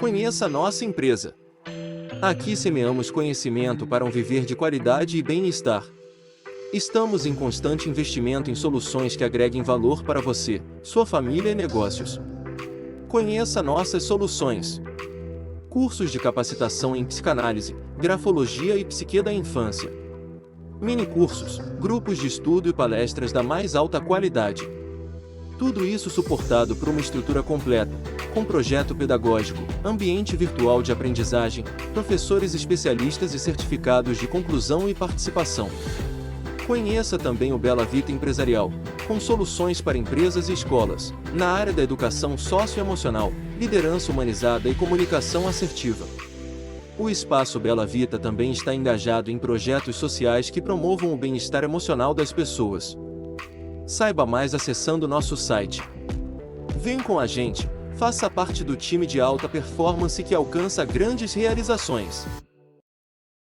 Conheça nossa empresa. Aqui semeamos conhecimento para um viver de qualidade e bem-estar. Estamos em constante investimento em soluções que agreguem valor para você, sua família e negócios. Conheça nossas soluções. Cursos de capacitação em psicanálise, grafologia e psique da infância. Mini-cursos, grupos de estudo e palestras da mais alta qualidade. Tudo isso suportado por uma estrutura completa, com projeto pedagógico, ambiente virtual de aprendizagem, professores especialistas e certificados de conclusão e participação. Conheça também o Bela Vita Empresarial, com soluções para empresas e escolas, na área da educação socioemocional, liderança humanizada e comunicação assertiva. O Espaço Bela Vita também está engajado em projetos sociais que promovam o bem-estar emocional das pessoas. Saiba mais acessando nosso site. Vem com a gente, faça parte do time de alta performance que alcança grandes realizações.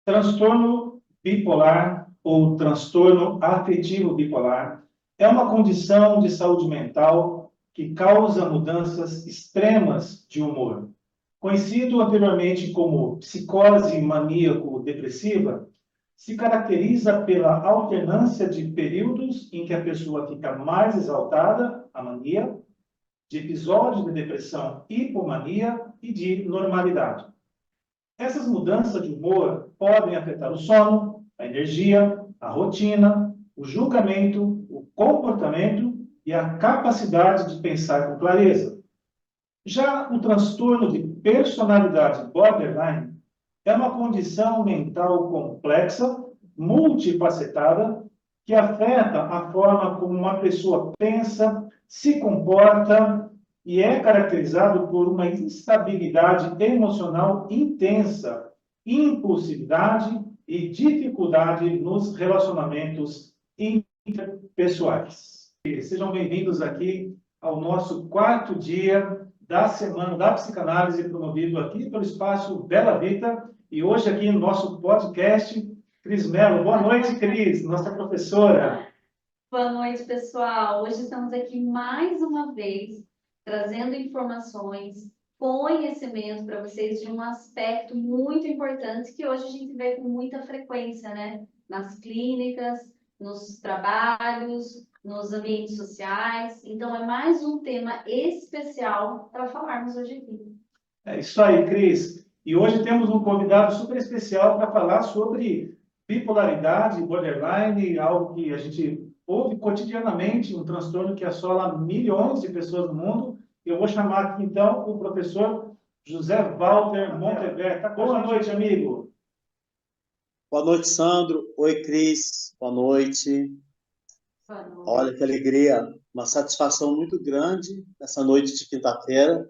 Transtorno bipolar ou transtorno afetivo bipolar é uma condição de saúde mental que causa mudanças extremas de humor. Conhecido anteriormente como psicose maníaco-depressiva, se caracteriza pela alternância de períodos em que a pessoa fica mais exaltada, a mania, de episódios de depressão, hipomania e de normalidade. Essas mudanças de humor podem afetar o sono, a energia, a rotina, o julgamento, o comportamento e a capacidade de pensar com clareza. Já o transtorno de personalidade borderline é uma condição mental complexa, multifacetada, que afeta a forma como uma pessoa pensa, se comporta e é caracterizado por uma instabilidade emocional intensa, impulsividade e dificuldade nos relacionamentos interpessoais. Sejam bem-vindos aqui ao nosso quarto dia da Semana da Psicanálise, promovido aqui pelo Espaço Bela Vita, e hoje aqui no nosso podcast, Cris Mello. Boa noite, Cris, nossa professora. Boa noite, pessoal. Hoje estamos aqui mais uma vez, trazendo informações, conhecimento para vocês de um aspecto muito importante que hoje a gente vê com muita frequência, né? Nas clínicas, nos trabalhos, nos ambientes sociais. Então, é mais um tema especial para falarmos hoje aqui. É isso aí, Cris. E hoje temos um convidado super especial para falar sobre bipolaridade, borderline, algo que a gente ouve cotidianamente, um transtorno que assola milhões de pessoas no mundo. Eu vou chamar aqui, então, o professor José Walter Montever. Boa noite, amigo. Boa noite, Sandro. Oi, Cris. Boa noite. Boa noite. Olha que alegria, uma satisfação muito grande nessa noite de quinta-feira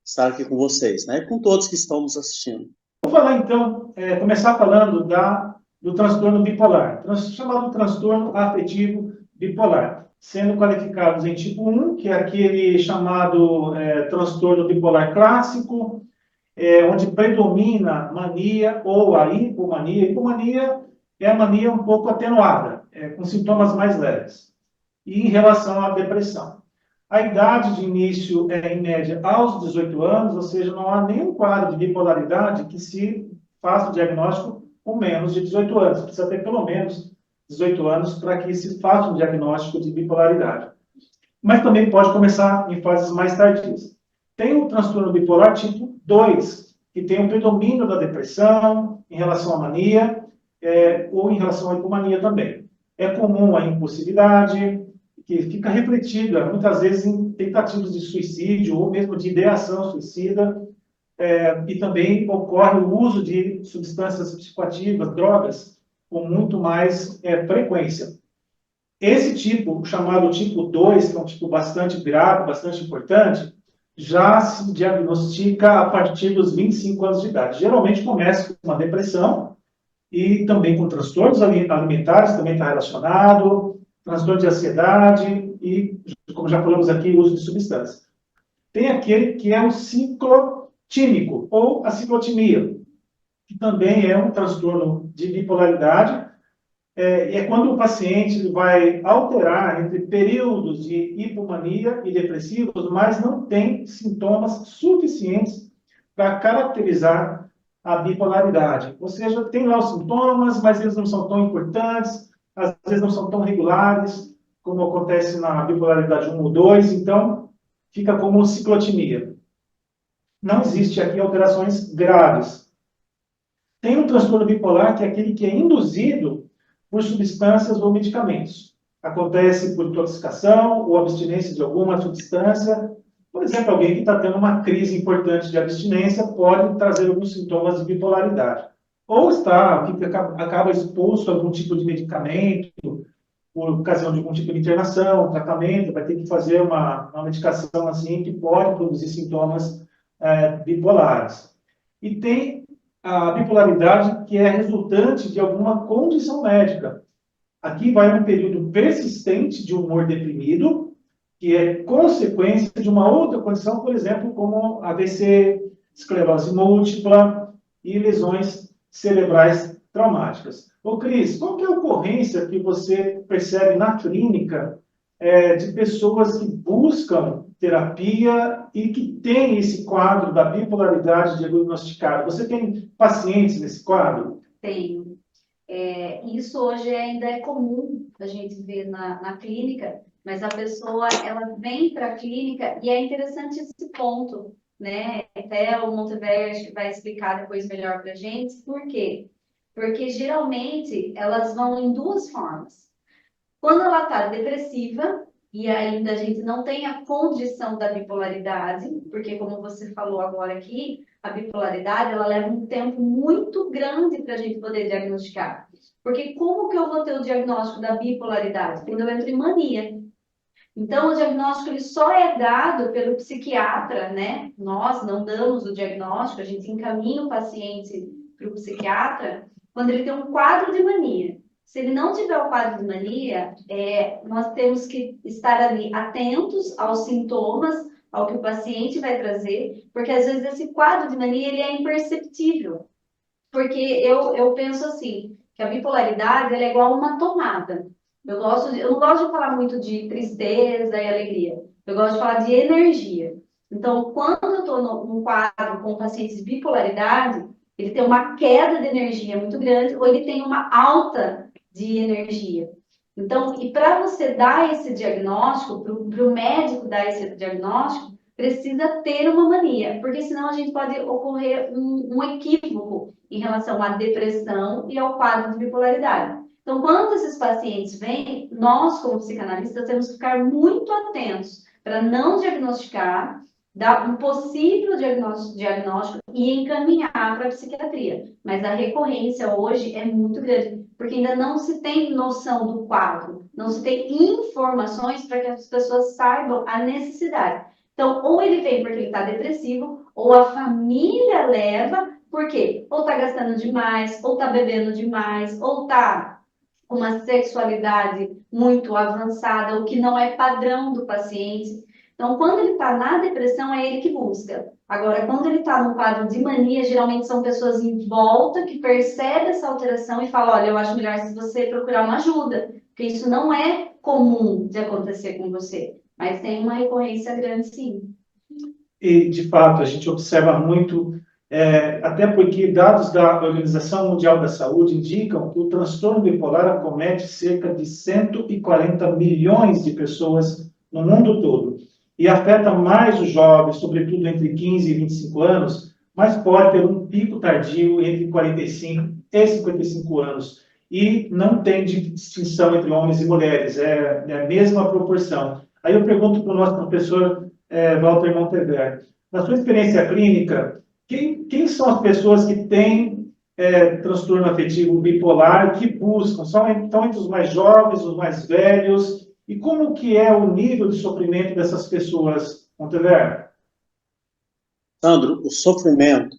estar aqui com vocês, né? E com todos que estão nos assistindo. Vou falar, então, começar falando do transtorno bipolar, chamado transtorno afetivo bipolar, sendo qualificados em tipo 1, que é aquele chamado transtorno bipolar clássico, onde predomina mania ou a hipomania. A hipomania é a mania um pouco atenuada, com sintomas mais leves. E em relação à depressão, a idade de início é, em média, aos 18 anos, ou seja, não há nenhum quadro de bipolaridade que se faça o diagnóstico com menos de 18 anos. Precisa ter pelo menos 18 anos para que se faça um diagnóstico de bipolaridade. Mas também pode começar em fases mais tardias. Tem o transtorno bipolar tipo 2, que tem o predomínio da depressão em relação à mania, ou em relação à hipomania também. É comum a impulsividade, que fica refletida, muitas vezes, em tentativas de suicídio ou mesmo de ideação suicida, e também ocorre o uso de substâncias psicoativas, drogas, com muito mais frequência. Esse tipo, chamado tipo 2, que é um tipo bastante grave, bastante importante, já se diagnostica a partir dos 25 anos de idade. Geralmente começa com uma depressão e também com transtornos alimentares, também está relacionado, transtorno de ansiedade e, como já falamos aqui, uso de substâncias. Tem aquele que é o ciclotímico, ou a ciclotimia, que também é um transtorno de bipolaridade, e é quando o paciente vai alterar entre períodos de hipomania e depressivos, mas não tem sintomas suficientes para caracterizar a bipolaridade. Ou seja, tem lá os sintomas, mas eles não são tão importantes, às vezes não são tão regulares, como acontece na bipolaridade 1 ou 2, então fica como ciclotimia. Não existe aqui alterações graves. Tem um transtorno bipolar, que é aquele que é induzido por substâncias ou medicamentos. Acontece por intoxicação ou abstinência de alguma substância. Por exemplo, alguém que está tendo uma crise importante de abstinência pode trazer alguns sintomas de bipolaridade. Ou acaba exposto a algum tipo de medicamento, por ocasião de algum tipo de internação, tratamento, vai ter que fazer uma medicação assim que pode produzir sintomas bipolares. E tem a bipolaridade que é resultante de alguma condição médica. Aqui vai um período persistente de humor deprimido, que é consequência de uma outra condição, por exemplo, como AVC, esclerose múltipla e lesões cerebrais traumáticas. Ô, Cris, qual que é a ocorrência que você percebe na clínica de pessoas que buscam terapia e que têm esse quadro da bipolaridade diagnosticado? Você tem pacientes nesse quadro? Tenho. Isso hoje ainda é comum a gente ver na clínica, mas a pessoa, ela vem para a clínica e é interessante esse ponto, né? Até o Monteverdi vai explicar depois melhor para a gente. Por quê? Porque geralmente elas vão em duas formas. Quando ela está depressiva, e ainda a gente não tem a condição da bipolaridade, porque como você falou agora aqui, a bipolaridade, ela leva um tempo muito grande para a gente poder diagnosticar. Porque como que eu vou ter o diagnóstico da bipolaridade? Quando eu entro em mania. Então, o diagnóstico ele só é dado pelo psiquiatra, né? Nós não damos o diagnóstico, a gente encaminha o paciente para o psiquiatra quando ele tem um quadro de mania. Se ele não tiver o quadro de mania, nós temos que estar ali atentos aos sintomas, ao que o paciente vai trazer, porque às vezes esse quadro de mania ele é imperceptível. Porque eu penso assim, que a bipolaridade ela é igual uma tomada. Eu não gosto de falar muito de tristeza e alegria. Eu gosto de falar de energia. Então, quando eu estou num quadro com pacientes de bipolaridade, ele tem uma queda de energia muito grande ou ele tem uma alta de energia. Então, e para você dar esse diagnóstico, para o médico dar esse diagnóstico, precisa ter uma mania, porque senão a gente pode ocorrer um equívoco em relação à depressão e ao quadro de bipolaridade. Então, quando esses pacientes vêm, nós, como psicanalistas, temos que ficar muito atentos para não diagnosticar, dar um possível diagnóstico e encaminhar para a psiquiatria. Mas a recorrência hoje é muito grande, porque ainda não se tem noção do quadro, não se tem informações para que as pessoas saibam a necessidade. Então, ou ele vem porque ele está depressivo, ou a família leva, por quê? Ou está gastando demais, ou está bebendo demais, ou está com uma sexualidade muito avançada, o que não é padrão do paciente. Então, quando ele está na depressão, é ele que busca. Agora, quando ele está num quadro de mania, geralmente são pessoas em volta que percebem essa alteração e falam, olha, eu acho melhor se você procurar uma ajuda, porque isso não é comum de acontecer com você. Mas tem uma recorrência grande, sim. E, de fato, a gente observa muito, até porque dados da Organização Mundial da Saúde indicam que o transtorno bipolar acomete cerca de 140 milhões de pessoas no mundo todo. E afeta mais os jovens, sobretudo entre 15 e 25 anos, mas pode ter um pico tardio entre 45 e 55 anos. E não tem distinção entre homens e mulheres, é a mesma proporção. Aí eu pergunto para o nosso professor Walter Monteverdi, na sua experiência clínica, quem são as pessoas que têm transtorno afetivo bipolar, que buscam? Estão entre os mais jovens, os mais velhos? E como que é o nível de sofrimento dessas pessoas, Monteverdi? Sandro, o sofrimento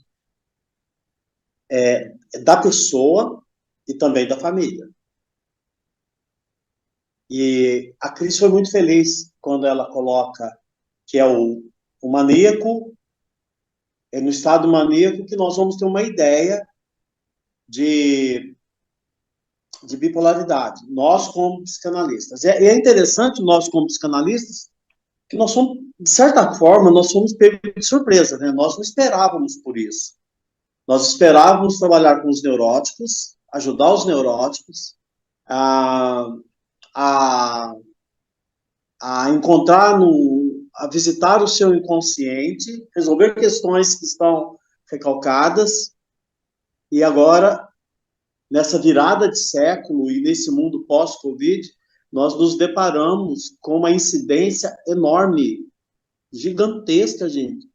é da pessoa e também da família. E a Cris foi muito feliz quando ela coloca que é o maníaco, é no estado maníaco que nós vamos ter uma ideia de bipolaridade, nós como psicanalistas. É interessante, nós como psicanalistas, que nós somos, de certa forma, nós fomos pegos de surpresa, né? Nós não esperávamos por isso. Nós esperávamos trabalhar com os neuróticos, ajudar os neuróticos a, a, a encontrar, a visitar o seu inconsciente, resolver questões que estão recalcadas, e agora, nessa virada de século e nesse mundo pós-Covid, nós nos deparamos com uma incidência enorme, gigantesca, gente,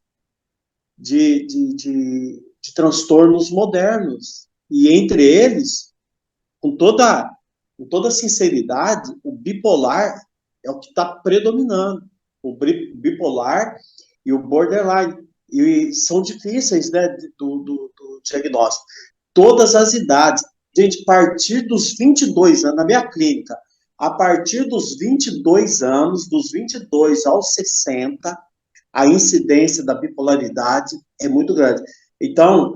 de transtornos modernos. E entre eles, com toda sinceridade, o bipolar é o que está predominando. O bipolar e o borderline. E são difíceis, né, do diagnóstico. Todas as idades. Gente, a partir dos 22 anos, na minha clínica, a partir dos 22 anos, dos 22 aos 60, a incidência da bipolaridade é muito grande. Então,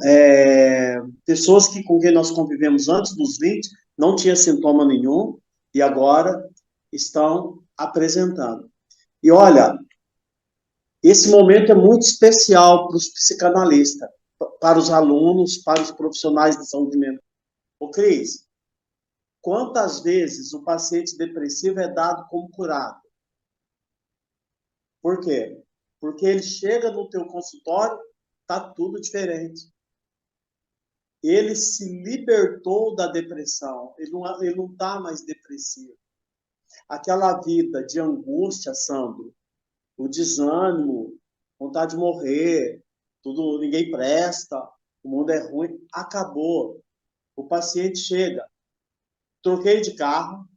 pessoas com quem nós convivemos antes dos 20 não tinha sintoma nenhum e agora estão apresentando. E olha, esse momento é muito especial para os psicanalistas, para os alunos, para os profissionais de saúde mental. Ô, Cris, quantas vezes o paciente depressivo é dado como curado? Por quê? Porque ele chega no teu consultório, tá tudo diferente. Ele se libertou da depressão, ele não tá mais depressivo. Aquela vida de angústia, Sandro, o desânimo, vontade de morrer, tudo, ninguém presta, o mundo é ruim, acabou. O paciente chega, troquei de carro,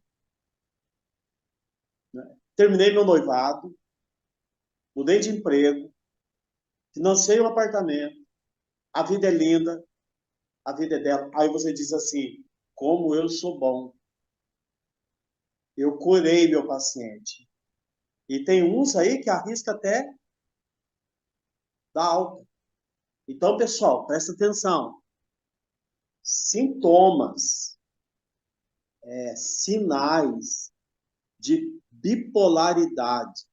né? Terminei meu noivado, mudei de emprego, financei um apartamento, a vida é linda, a vida é dela. Aí você diz assim, como eu sou bom. Eu curei meu paciente. E tem uns aí que arrisca até dar alta. Então, pessoal, presta atenção. Sintomas, sinais de bipolaridade.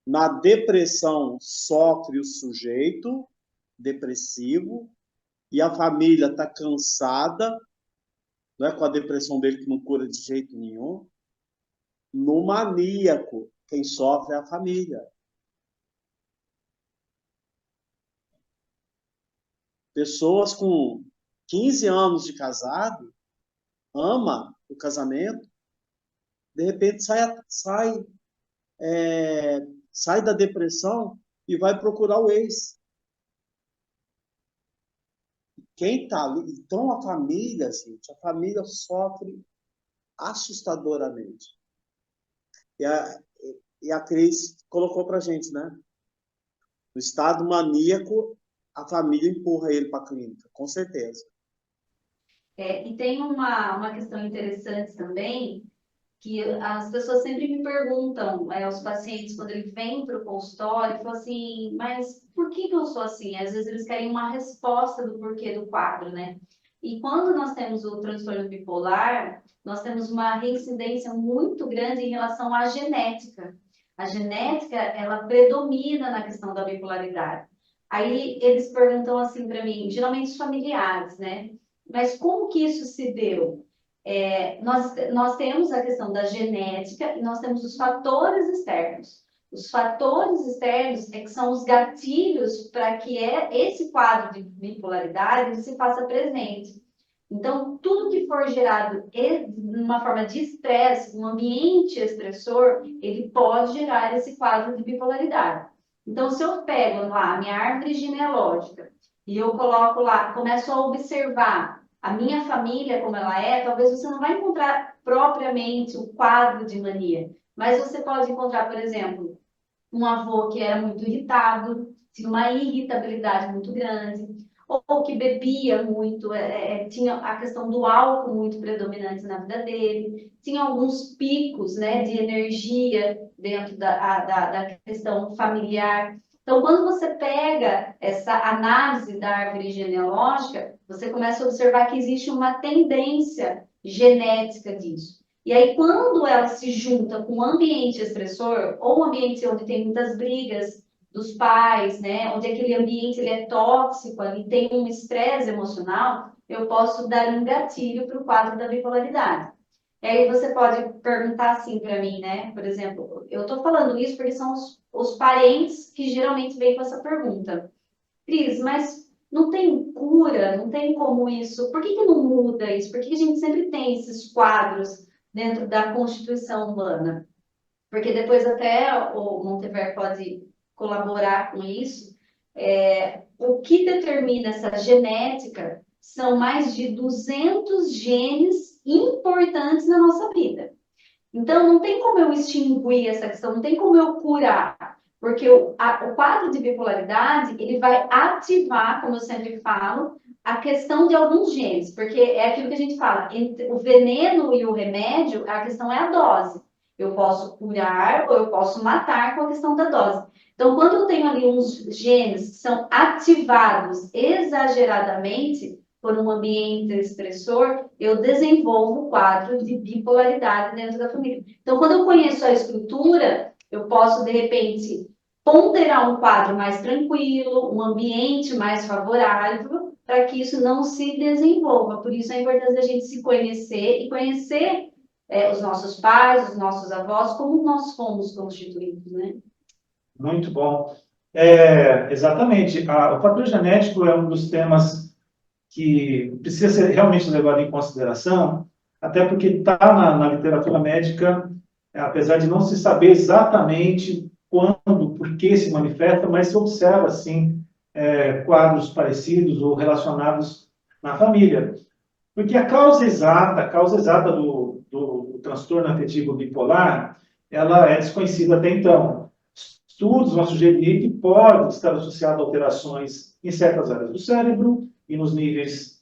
Na depressão, sofre o sujeito depressivo e a família está cansada, não é com a depressão dele que não cura de jeito nenhum. No maníaco, quem sofre é a família. Pessoas com 15 anos de casado, ama o casamento, de repente sai da depressão e vai procurar o ex. Quem está ali? Então a família, gente, a família sofre assustadoramente. E a Cris colocou para a gente, né? No estado maníaco, a família empurra ele para a clínica, com certeza. E tem uma questão interessante também, que as pessoas sempre me perguntam, os pacientes, quando eles vêm para o consultório, falam assim, mas por que eu sou assim? Às vezes eles querem uma resposta do porquê do quadro, né? E quando nós temos o transtorno bipolar, nós temos uma reincidência muito grande em relação à genética. A genética, ela predomina na questão da bipolaridade. Aí eles perguntam assim para mim, geralmente os familiares, né? Mas como que isso se deu? Nós temos a questão da genética e nós temos os fatores externos. Os fatores externos que são os gatilhos para que esse quadro de bipolaridade se faça presente. Então, tudo que for gerado de uma forma de estresse, um ambiente estressor, ele pode gerar esse quadro de bipolaridade. Então, se eu pego lá a minha árvore genealógica e eu coloco lá, começo a observar a minha família como ela é, talvez você não vai encontrar propriamente o quadro de mania, mas você pode encontrar, por exemplo, um avô que era muito irritado, tinha uma irritabilidade muito grande, ou que bebia muito, tinha a questão do álcool muito predominante na vida dele, tinha alguns picos, né, de energia dentro da questão familiar. Então, quando você pega essa análise da árvore genealógica, você começa a observar que existe uma tendência genética disso. E aí, quando ela se junta com um ambiente estressor, ou um ambiente onde tem muitas brigas dos pais, né, onde aquele ambiente ele é tóxico, ali tem um estresse emocional, eu posso dar um gatilho para o quadro da bipolaridade. E aí você pode perguntar assim para mim, né? Por exemplo, eu estou falando isso porque são os parentes que geralmente vêm com essa pergunta. Cris, mas não tem cura, não tem como isso. Por que não muda isso? Por que a gente sempre tem esses quadros dentro da constituição humana? Porque depois até o Montever pode colaborar com isso. O que determina essa genética são mais de 200 genes importantes na nossa vida. Então, não tem como eu extinguir essa questão, não tem como eu curar, porque o quadro de bipolaridade, ele vai ativar, como eu sempre falo, a questão de alguns genes, porque é aquilo que a gente fala, entre o veneno e o remédio, a questão é a dose. Eu posso curar ou eu posso matar com a questão da dose. Então, quando eu tenho ali uns genes que são ativados exageradamente, por um ambiente estressor, eu desenvolvo o quadro de bipolaridade dentro da família. Então, quando eu conheço a estrutura, eu posso, de repente, ponderar um quadro mais tranquilo, um ambiente mais favorável, para que isso não se desenvolva. Por isso, a importância da gente se conhecer e conhecer os nossos pais, os nossos avós, como nós fomos constituídos, né? Muito bom. Exatamente. O fator genético é um dos temas que precisa ser realmente levado em consideração, até porque está na literatura médica, apesar de não se saber exatamente quando, por que se manifesta, mas se observa, sim, quadros parecidos ou relacionados na família. Porque a causa exata do transtorno afetivo bipolar, ela é desconhecida até então. Estudos vão sugerir que pode estar associado a alterações em certas áreas do cérebro e nos níveis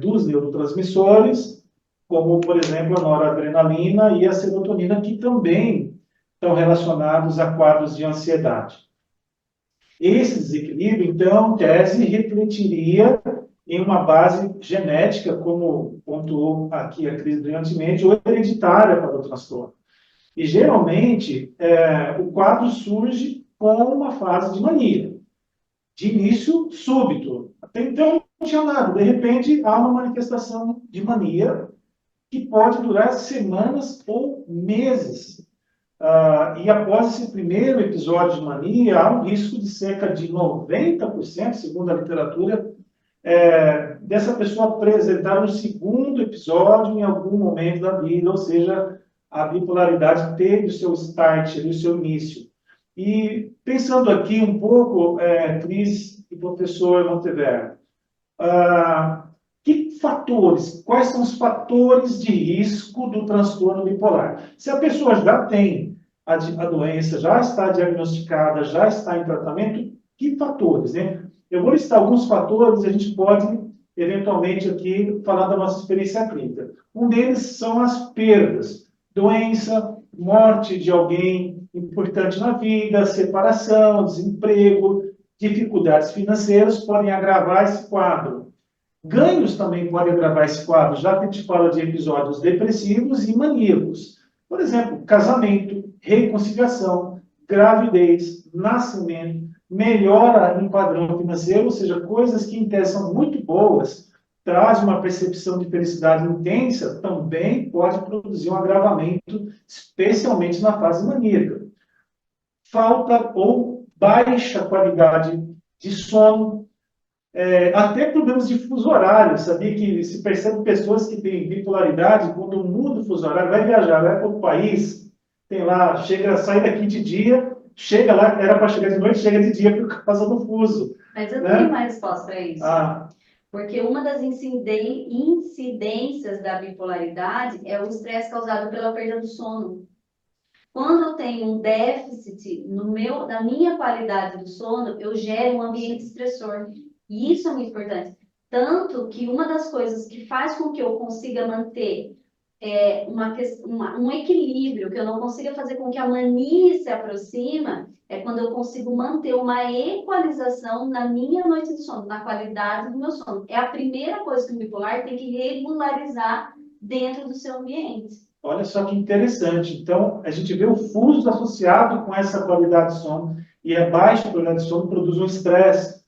dos neurotransmissores, como, por exemplo, a noradrenalina e a serotonina, que também estão relacionados a quadros de ansiedade. Esse desequilíbrio, então, em tese, refletiria em uma base genética, como pontuou aqui a Cris brilhantemente, ou hereditária para o transtorno. E, geralmente, o quadro surge com uma fase de mania, de início súbito. Até então, não tinha nada. De repente, há uma manifestação de mania que pode durar semanas ou meses. E após esse primeiro episódio de mania, há um risco de cerca de 90%, segundo a literatura, dessa pessoa apresentar um segundo episódio em algum momento da vida, ou seja, a bipolaridade teve o seu start, o seu início. E pensando aqui um pouco, Cris e professor Montever, quais são os fatores de risco do transtorno bipolar? Se a pessoa já tem a doença, já está diagnosticada, já está em tratamento, que fatores, né? Eu vou listar alguns fatores, a gente pode, eventualmente, aqui, falar da nossa experiência clínica. Um deles são as perdas. Doença, morte de alguém importante na vida, separação, desemprego, dificuldades financeiras podem agravar esse quadro. Ganhos também podem agravar esse quadro, já que a gente fala de episódios depressivos e maníacos. Por exemplo, casamento, reconciliação, gravidez, nascimento, melhora em padrão financeiro, ou seja, coisas que em tese são muito boas, traz uma percepção de felicidade intensa, também pode produzir um agravamento, especialmente na fase maníaca. Falta ou baixa qualidade de sono, até problemas de fuso horário. Sabia que se percebe pessoas que têm bipolaridade, quando muda o fuso horário, vai viajar, vai para o país, tem lá, sai daqui de dia, chega lá, era para chegar de noite, chega de dia por causa do fuso. Mas eu tenho uma resposta para isso. Ah. Porque uma das incidências da bipolaridade é o estresse causado pela perda do sono. Quando eu tenho um déficit na minha qualidade do sono, eu gero um ambiente estressor. E isso é muito importante. Tanto que uma das coisas que faz com que eu consiga manter um equilíbrio, que eu não consiga fazer com que a mania se aproxima, é quando eu consigo manter uma equalização na minha noite de sono, na qualidade do meu sono. É a primeira coisa que o bipolar tem que regularizar dentro do seu ambiente. Olha só que interessante. Então, a gente vê o fuso associado com essa qualidade de sono, e a baixa qualidade de sono produz um estresse,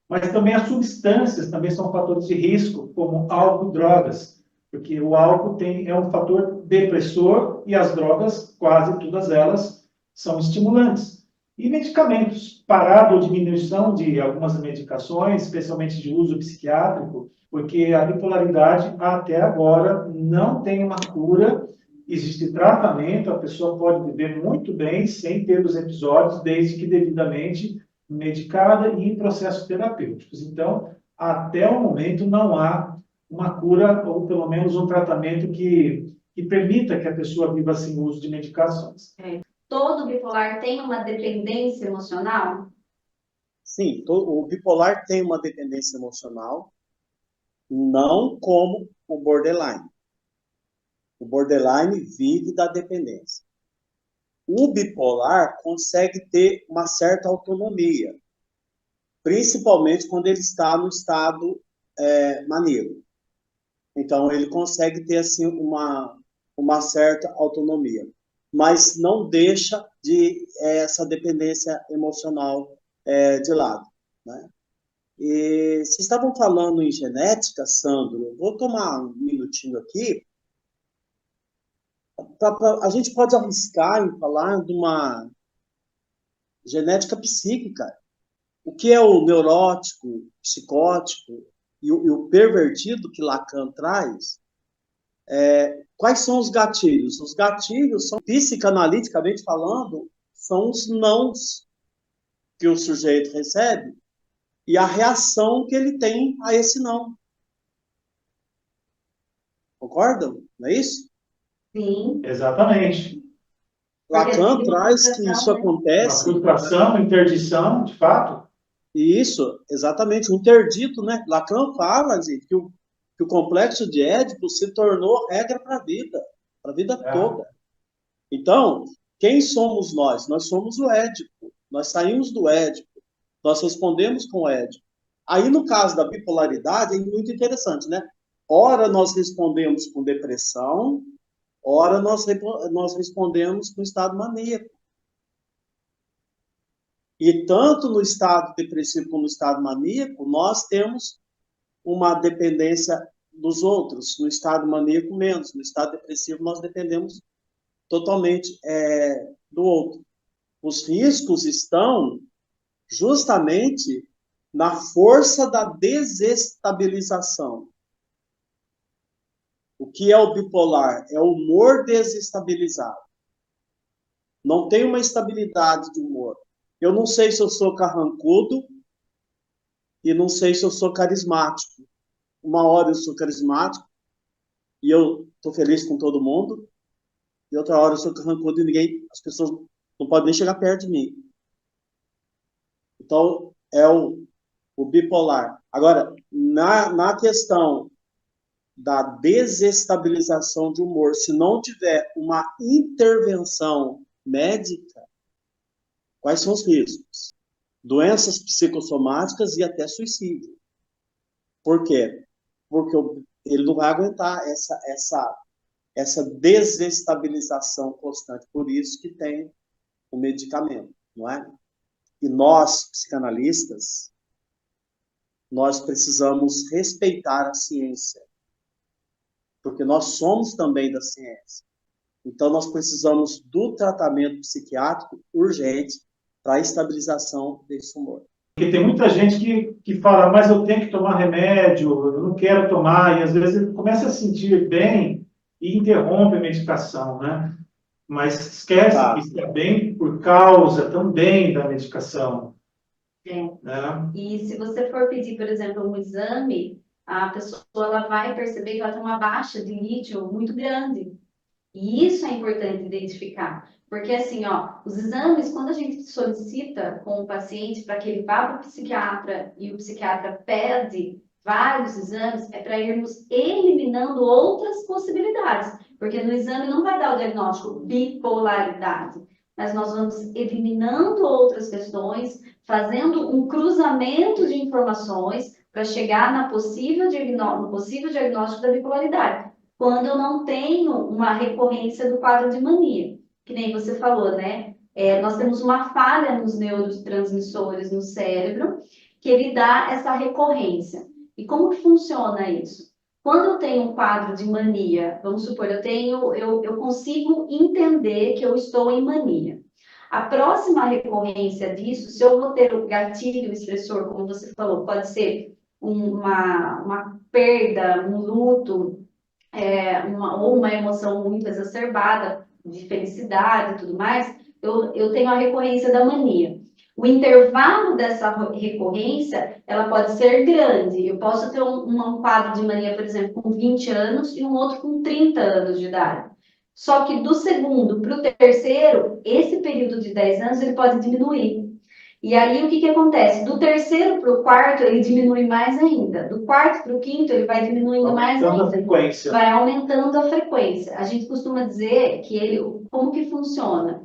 mas também as substâncias também são fatores de risco, como álcool e drogas, porque o álcool é um fator depressor e as drogas, quase todas elas, são estimulantes. E medicamentos, parada ou diminuição de algumas medicações, especialmente de uso psiquiátrico, porque a bipolaridade até agora não tem uma cura, existe tratamento, a pessoa pode viver muito bem sem ter os episódios, desde que devidamente medicada e em processos terapêuticos. Então, até o momento não há uma cura ou pelo menos um tratamento que permita que a pessoa viva sem uso de medicações. Todo bipolar tem uma dependência emocional? Sim, o bipolar tem uma dependência emocional, não como o borderline. O borderline vive da dependência. O bipolar consegue ter uma certa autonomia, principalmente quando ele está no estado maníaco. Então, ele consegue ter assim, uma certa autonomia, mas não deixa essa dependência emocional de lado, né? E vocês estavam falando em genética, Sandro. Vou tomar um minutinho aqui. A gente pode arriscar em falar de uma genética psíquica. O que é o neurótico, psicótico e o pervertido que Lacan traz? Quais são os gatilhos? Os gatilhos são, psicanaliticamente falando, são os nãos que o sujeito recebe e a reação que ele tem a esse não. Concordam? Não é isso? Sim. Exatamente. Lacan traz que isso Né? Uma acontece. frustração, uma interdição, de fato. Isso, exatamente, um interdito, né? Lacan fala, gente, que o complexo de Édipo se tornou regra para a vida toda. Então, quem somos nós? Nós somos o Édipo. Nós saímos do Édipo. Nós respondemos com o Édipo. Aí, no caso da bipolaridade, é muito interessante, né? Ora, nós respondemos com depressão, ora, nós respondemos com estado maníaco. E tanto no estado depressivo como no estado maníaco, nós temos uma dependência dos outros. No estado maníaco, menos. No estado depressivo, nós dependemos totalmente do outro. Os riscos estão justamente na força da desestabilização. O que é o bipolar? É o humor desestabilizado. Não tem uma estabilidade de humor. Eu não sei se eu sou carrancudo e não sei se eu sou carismático. Uma hora eu sou carismático e eu estou feliz com todo mundo, e outra hora eu sou carrancudo e as pessoas não podem nem chegar perto de mim. Então, é o bipolar. Agora, na questão da desestabilização de humor, se não tiver uma intervenção médica, quais são os riscos? Doenças psicossomáticas e até suicídio. Por quê? Porque ele não vai aguentar essa desestabilização constante. Por isso que tem o medicamento, não é? E nós, psicanalistas, nós precisamos respeitar a ciência, porque nós somos também da ciência. Então, nós precisamos do tratamento psiquiátrico urgente para a estabilização desse humor. Porque tem muita gente que fala, mas eu tenho que tomar remédio, eu não quero tomar, e às vezes ele começa a sentir bem e interrompe a medicação, né? Mas esquece que está bem por causa também da medicação. Né? E se você for pedir, por exemplo, um exame, a pessoa ela vai perceber que ela tem uma baixa de lítio muito grande. E isso é importante identificar. Porque, assim, os exames, quando a gente solicita com o paciente para que ele vá para o psiquiatra e o psiquiatra pede vários exames, é para irmos eliminando outras possibilidades. Porque no exame não vai dar o diagnóstico bipolaridade, mas nós vamos eliminando outras questões, fazendo um cruzamento de informações para chegar no possível diagnóstico da bipolaridade. quando eu não tenho uma recorrência do quadro de mania, que nem você falou, né? Nós temos uma falha nos neurotransmissores no cérebro, que ele dá essa recorrência. E como que funciona isso? Quando eu tenho um quadro de mania, vamos supor, eu consigo entender que eu estou em mania. A próxima recorrência disso, se eu vou ter o gatilho estressor, como você falou, pode ser uma perda, um luto, ou uma emoção muito exacerbada, de felicidade e tudo mais, eu tenho a recorrência da mania. O intervalo dessa recorrência, ela pode ser grande. Eu posso ter um quadro de mania, por exemplo, com 20 anos e um outro com 30 anos de idade. Só que do segundo para o terceiro, esse período de 10 anos, ele pode diminuir. E aí, o que acontece? Do terceiro para o quarto, ele diminui mais ainda. Do quarto para o quinto, ele vai diminuindo mais ainda. A frequência. Vai aumentando a frequência. A gente costuma dizer que como que funciona?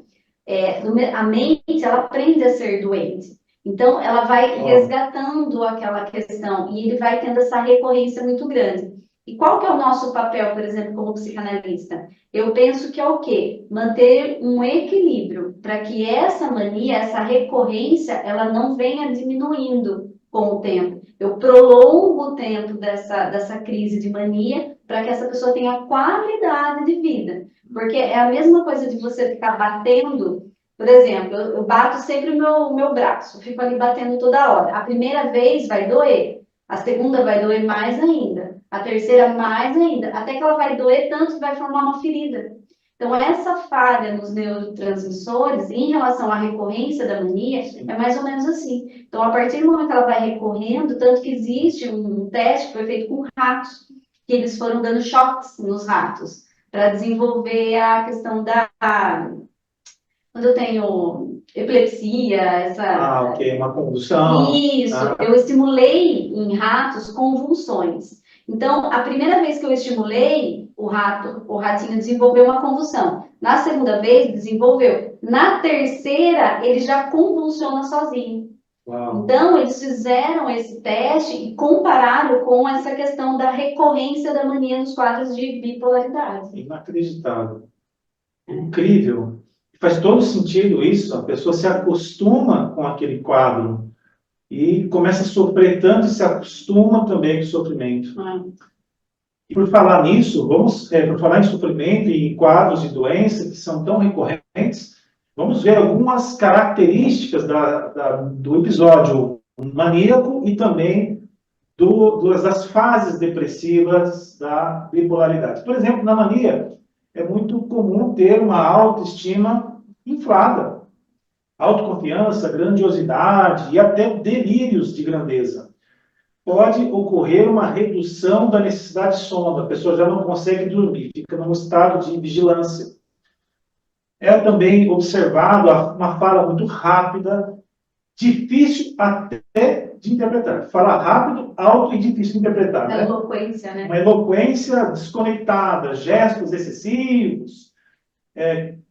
A mente, ela aprende a ser doente. Então, ela vai resgatando aquela questão e ele vai tendo essa recorrência muito grande. E qual que é o nosso papel, por exemplo, como psicanalista? Eu penso que é o quê? Manter um equilíbrio para que essa mania, essa recorrência, ela não venha diminuindo com o tempo. Eu prolongo o tempo dessa crise de mania para que essa pessoa tenha qualidade de vida. Porque é a mesma coisa de você ficar batendo. Por exemplo, eu bato sempre o meu braço, fico ali batendo toda hora. A primeira vez vai doer, a segunda vai doer mais ainda, a terceira mais ainda, até que ela vai doer tanto que vai formar uma ferida. Então, essa falha nos neurotransmissores, em relação à recorrência da mania, é mais ou menos assim. Então, a partir do momento que ela vai recorrendo, tanto que existe um teste que foi feito com ratos, que eles foram dando choques nos ratos, para desenvolver a questão quando eu tenho epilepsia, Ok, uma convulsão. Isso, eu estimulei em ratos convulsões. Então, a primeira vez que eu estimulei o ratinho desenvolveu uma convulsão. Na segunda vez, desenvolveu. Na terceira, ele já convulsiona sozinho. Uau. Então, eles fizeram esse teste e compararam com essa questão da recorrência da mania nos quadros de bipolaridade. Inacreditável. Incrível. Faz todo sentido isso. A pessoa se acostuma com aquele quadro e começa a sofrer tanto e se acostuma também com o sofrimento. E por falar nisso, por falar em sofrimento e em quadros de doença que são tão recorrentes, vamos ver algumas características do episódio maníaco e também das fases depressivas da bipolaridade. Por exemplo, na mania, é muito comum ter uma autoestima inflada, autoconfiança, grandiosidade e até delírios de grandeza. Pode ocorrer uma redução da necessidade de sono, a pessoa já não consegue dormir, fica num estado de vigilância. É também observado uma fala muito rápida, difícil até de interpretar. Fala rápido, alto e difícil de interpretar. A eloquência, né? Uma eloquência desconectada, gestos excessivos,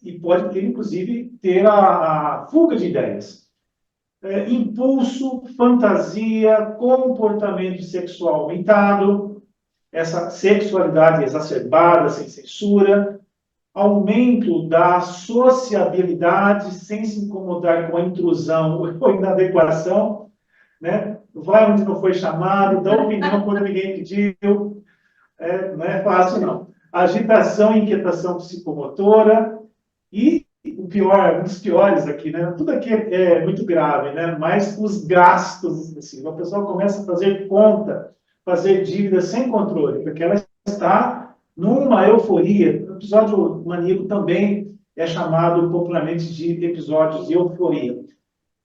e pode ter, inclusive, ter a fuga de ideias. Impulso, fantasia, comportamento sexual aumentado, essa sexualidade exacerbada, sem censura, aumento da sociabilidade sem se incomodar com a intrusão ou inadequação, né? Vai onde não foi chamado, dá opinião quando ninguém pediu, não é fácil não. Agitação e inquietação psicomotora e o pior, um dos piores aqui, né? Tudo aqui é muito grave, né? Mas os gastos, assim, a pessoa começa a fazer conta, fazer dívida sem controle, porque ela está numa euforia. O episódio maníaco também é chamado popularmente de episódios de euforia.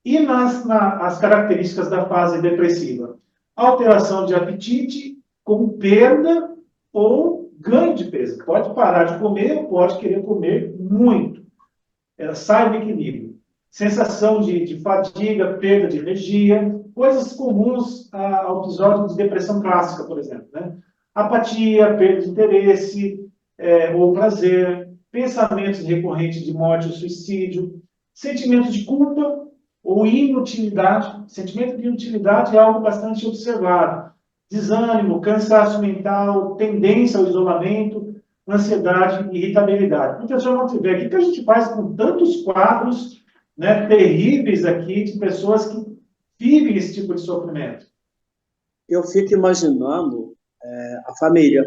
E as características da fase depressiva? Alteração de apetite com perda ou ganho de peso. Pode parar de comer, pode querer comer muito. Ela sai do equilíbrio. Sensação de fadiga, perda de energia, coisas comuns ao episódio de depressão clássica, por exemplo, né? Apatia, perda de interesse ou prazer, pensamentos recorrentes de morte ou suicídio, sentimento de culpa ou inutilidade. Sentimento de inutilidade é algo bastante observado. Desânimo, cansaço mental, tendência ao isolamento, ansiedade e irritabilidade. Professor Montevideo, o que a gente faz com tantos quadros, né, terríveis aqui de pessoas que vivem esse tipo de sofrimento? Eu fico imaginando a família.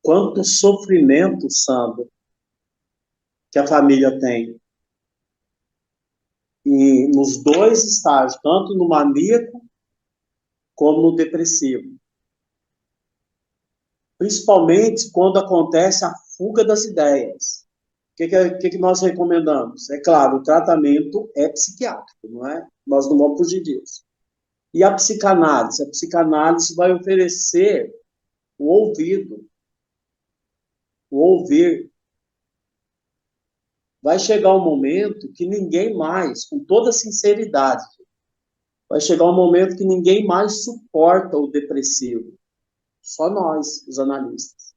Quanto sofrimento, Sandro, que a família tem. E nos dois estágios, tanto no maníaco como no depressivo. Principalmente quando acontece a fuga das ideias. O que nós recomendamos? É claro, o tratamento é psiquiátrico, não é? Nós não vamos fugir disso. E a psicanálise? A psicanálise vai oferecer o ouvido, o ouvir. Vai chegar um momento que ninguém mais, com toda sinceridade, vai chegar um momento que ninguém mais suporta o depressivo. Só nós, os analistas.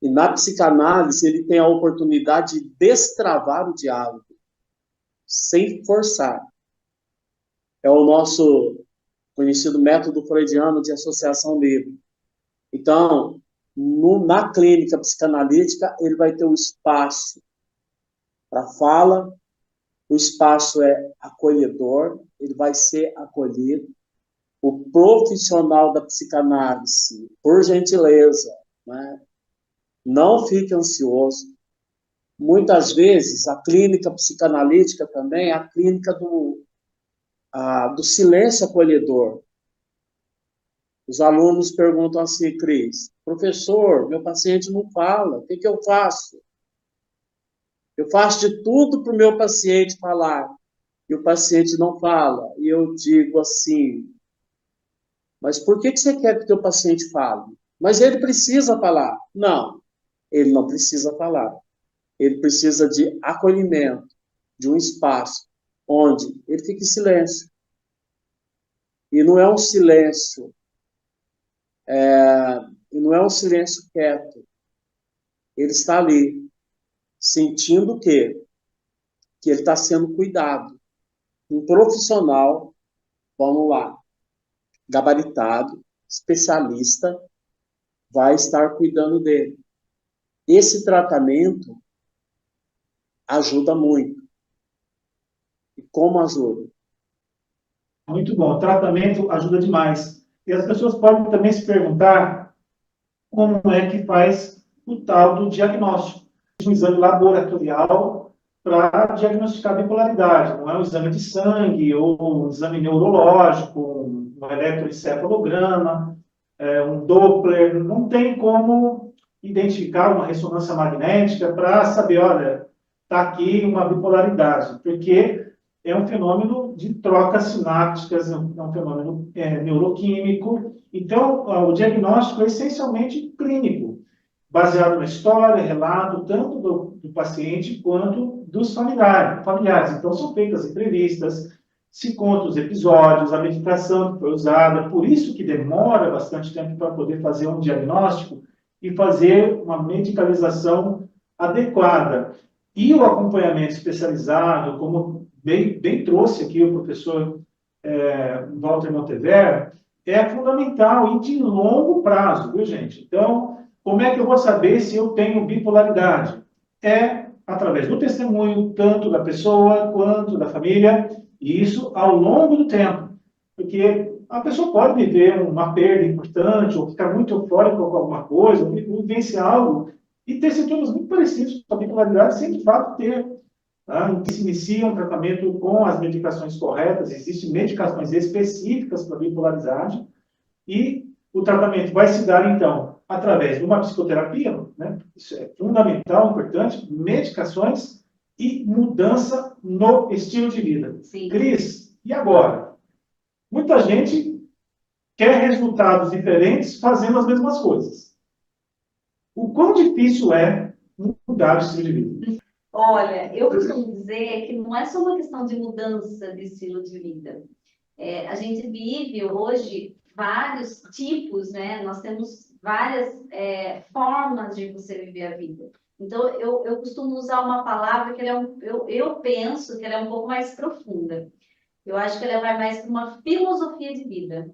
E na psicanálise, ele tem a oportunidade de destravar o diálogo, sem forçar. É o nosso conhecido método freudiano de associação livre. Então, na clínica psicanalítica, ele vai ter um espaço para fala, o espaço é acolhedor, ele vai ser acolhido. O profissional da psicanálise, por gentileza, né, não fique ansioso. Muitas vezes, a clínica psicanalítica também é a clínica do silêncio acolhedor. Os alunos perguntam assim, Cris, professor, meu paciente não fala, o que eu faço? Eu faço de tudo para o meu paciente falar, e o paciente não fala. E eu digo assim, mas por que você quer que o teu paciente fale? Mas ele precisa falar. Não, ele não precisa falar. Ele precisa de acolhimento, de um espaço onde ele fique em silêncio. E não é um silêncio, quieto. Ele está ali, sentindo o quê? Que ele está sendo cuidado. Um profissional, vamos lá, gabaritado, especialista, vai estar cuidando dele. Esse tratamento ajuda muito. E como ajuda? Muito bom. O tratamento ajuda demais. E as pessoas podem também se perguntar como é que faz o tal do diagnóstico. Um exame laboratorial para diagnosticar bipolaridade. Não é um exame de sangue ou um exame neurológico, um eletroencefalograma, um Doppler. Não tem como identificar uma ressonância magnética para saber, olha, está aqui uma bipolaridade, porque é um fenômeno de trocas sinápticas, é um fenômeno neuroquímico. Então, o diagnóstico é essencialmente clínico, baseado na história, relato, tanto do paciente quanto dos familiares. Então, são feitas entrevistas, se conta os episódios, a medicação que foi usada, por isso que demora bastante tempo para poder fazer um diagnóstico e fazer uma medicalização adequada. E o acompanhamento especializado, como bem trouxe aqui o professor Walter Montevideo, é fundamental e de longo prazo, viu, gente? Então, como é que eu vou saber se eu tenho bipolaridade? É através do testemunho, tanto da pessoa quanto da família, e isso ao longo do tempo. Porque a pessoa pode viver uma perda importante, ou ficar muito eufórica com alguma coisa, ou vivenciar algo, e ter sintomas muito parecidos com a bipolaridade, sem de fato ter. Tá? Então, se inicia um tratamento com as medicações corretas, existem medicações específicas para bipolaridade, e o tratamento vai se dar, então, através de uma psicoterapia, né? Isso é fundamental, importante, medicações e mudança no estilo de vida. Sim. Cris, e agora? Muita gente quer resultados diferentes fazendo as mesmas coisas. O quão difícil é mudar o estilo de vida? Olha, eu costumo dizer que não é só uma questão de mudança de estilo de vida. A gente vive hoje vários tipos, né? Nós temos várias formas de você viver a vida. Então, eu costumo usar uma palavra que eu penso que ela é um pouco mais profunda. Eu acho que ela vai mais para uma filosofia de vida.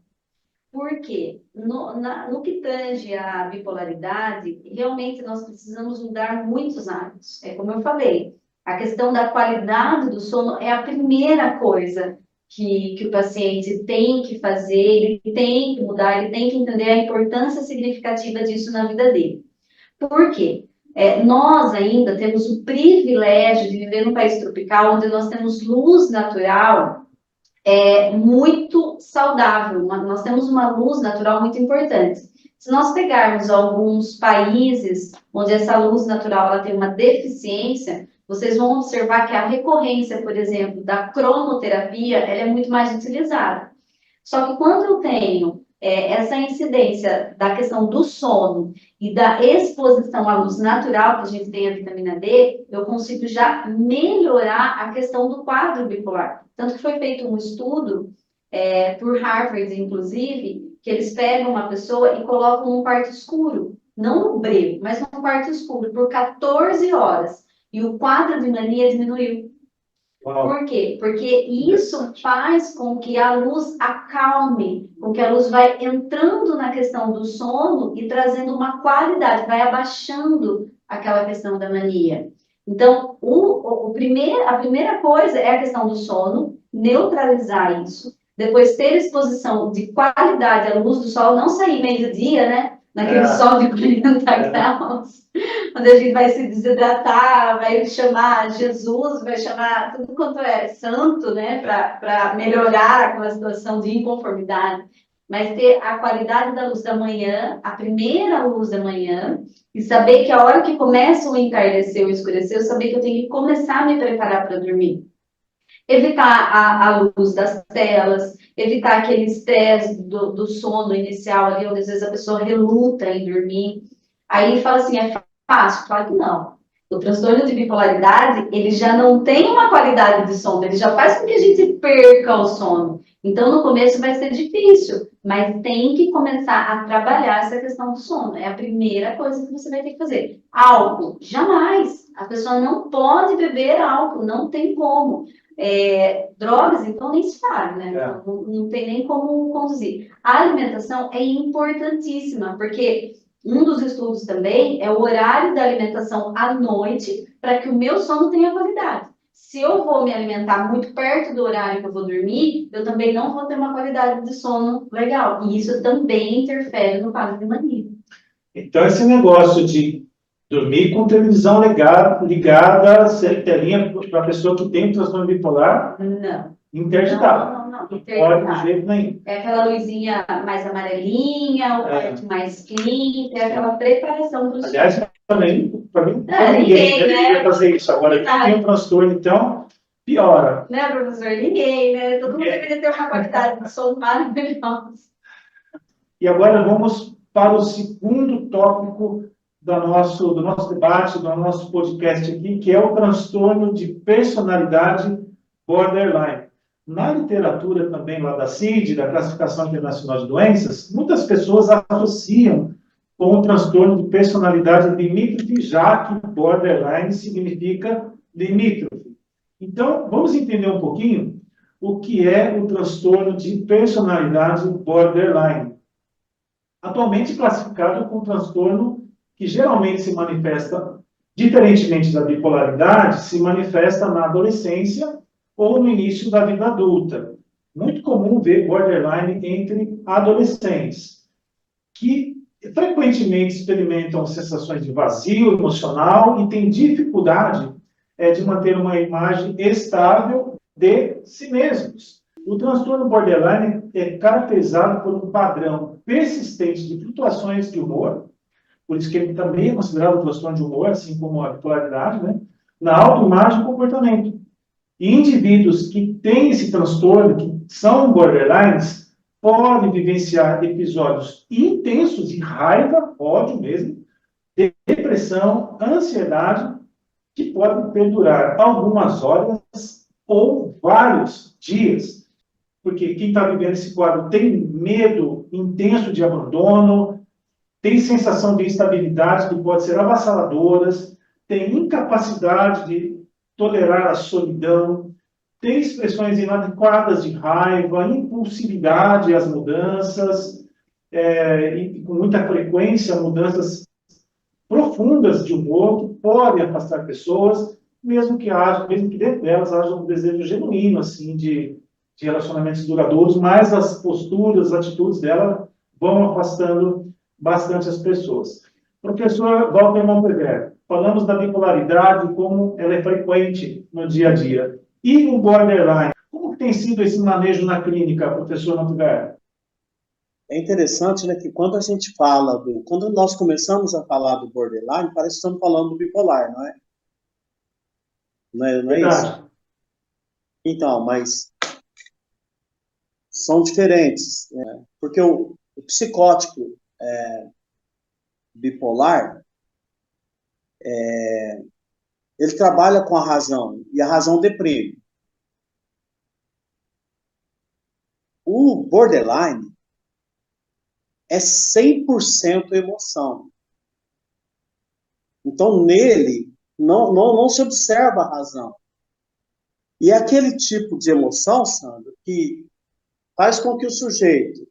Por quê? No que tange à bipolaridade, realmente nós precisamos mudar muitos hábitos. É como eu falei, a questão da qualidade do sono é a primeira coisa que o paciente tem que fazer, ele tem que mudar, ele tem que entender a importância significativa disso na vida dele. Por quê? Nós ainda temos o privilégio de viver num país tropical, onde nós temos luz natural muito saudável. Nós temos uma luz natural muito importante. Se nós pegarmos alguns países onde essa luz natural ela tem uma deficiência, vocês vão observar que a recorrência, por exemplo, da cromoterapia, ela é muito mais utilizada. Só que quando eu tenho essa incidência da questão do sono e da exposição à luz natural, que a gente tem a vitamina D, eu consigo já melhorar a questão do quadro bipolar. Tanto que foi feito um estudo, por Harvard, inclusive, que eles pegam uma pessoa e colocam num quarto escuro, não no breu, mas num quarto escuro, por 14 horas. E o quadro de mania diminuiu. Uau. Por quê? Porque isso faz com que a luz acalme, com que a luz vai entrando na questão do sono e trazendo uma qualidade, vai abaixando aquela questão da mania. Então, a primeira coisa é a questão do sono, neutralizar isso, depois ter exposição de qualidade à luz do sol, não sair meio-dia, né? Naquele sol de 40 graus, onde a gente vai se desidratar, vai chamar Jesus, vai chamar tudo quanto é santo, né, para melhorar aquela situação de inconformidade. Mas ter a qualidade da luz da manhã, a primeira luz da manhã, e saber que a hora que começa o entardecer ou escurecer, eu saber que eu tenho que começar a me preparar para dormir. Evitar a luz das telas, evitar aquele estresse do sono inicial ali, onde às vezes a pessoa reluta em dormir. Aí fala assim, é fácil? Claro que não. O transtorno de bipolaridade, ele já não tem uma qualidade de sono, ele já faz com que a gente perca o sono. Então, no começo vai ser difícil, mas tem que começar a trabalhar essa questão do sono. É a primeira coisa que você vai ter que fazer. Álcool, jamais. A pessoa não pode beber álcool, não tem como. Drogas, então, nem se fala, né? Não tem nem como conduzir. A alimentação é importantíssima, porque um dos estudos também é o horário da alimentação à noite para que o meu sono tenha qualidade. Se eu vou me alimentar muito perto do horário que eu vou dormir, eu também não vou ter uma qualidade de sono legal. E isso também interfere no quadro de mania. Então, esse negócio de dormir com televisão ligada sem telinha para a pessoa que tem um transtorno bipolar, não. interditável. Não pode de jeito nenhum. É aquela luzinha mais amarelinha, o quarto mais clean, é aquela preparação para o sono. Aliás, também, para mim, ninguém deveria fazer isso. Agora, quem tem um transtorno, então, piora. Né, professor? Ninguém, né? Todo mundo deveria ter uma qualidade de sono maravilhosa. E agora vamos para o segundo tópico do nosso debate, do nosso podcast aqui, que é o transtorno de personalidade borderline. Na literatura também lá da CID, da Classificação Internacional de Doenças, muitas pessoas associam com o transtorno de personalidade limítrofe, já que borderline significa limítrofe. Então, vamos entender um pouquinho o que é o transtorno de personalidade borderline. Atualmente classificado como transtorno que geralmente se manifesta, diferentemente da bipolaridade, se manifesta na adolescência ou no início da vida adulta. Muito comum ver borderline entre adolescentes, que frequentemente experimentam sensações de vazio emocional e têm dificuldade de manter uma imagem estável de si mesmos. O transtorno borderline é caracterizado por um padrão persistente de flutuações de humor, por isso que ele também é considerado um transtorno de humor, assim como a bipolaridade, né? Na autoimagem e comportamento. E indivíduos que têm esse transtorno, que são borderlines, podem vivenciar episódios intensos de raiva, ódio mesmo, depressão, ansiedade, que podem perdurar algumas horas ou vários dias. Porque quem está vivendo esse quadro tem medo intenso de abandono, tem sensação de instabilidade que pode ser avassaladoras, tem incapacidade de tolerar a solidão, tem expressões inadequadas de raiva, impulsividade às mudanças, e com muita frequência, mudanças profundas de humor que podem afastar pessoas, mesmo que dentro delas haja um desejo genuíno, assim, de relacionamentos duradouros, mas as posturas, as atitudes dela vão afastando bastante as pessoas. Professor Walter Montever, falamos da bipolaridade, como ela é frequente no dia a dia. E o borderline? Como tem sido esse manejo na clínica, professor Montever? É interessante, né, que quando a gente fala quando nós começamos a falar do borderline, parece que estamos falando do bipolar, não é? Não é isso? Verdade. Então, mas são diferentes, né? Porque o psicótico bipolar, ele trabalha com a razão, e a razão deprime. O borderline é 100% emoção. Então, nele, não se observa a razão. E é aquele tipo de emoção, Sandra, que faz com que o sujeito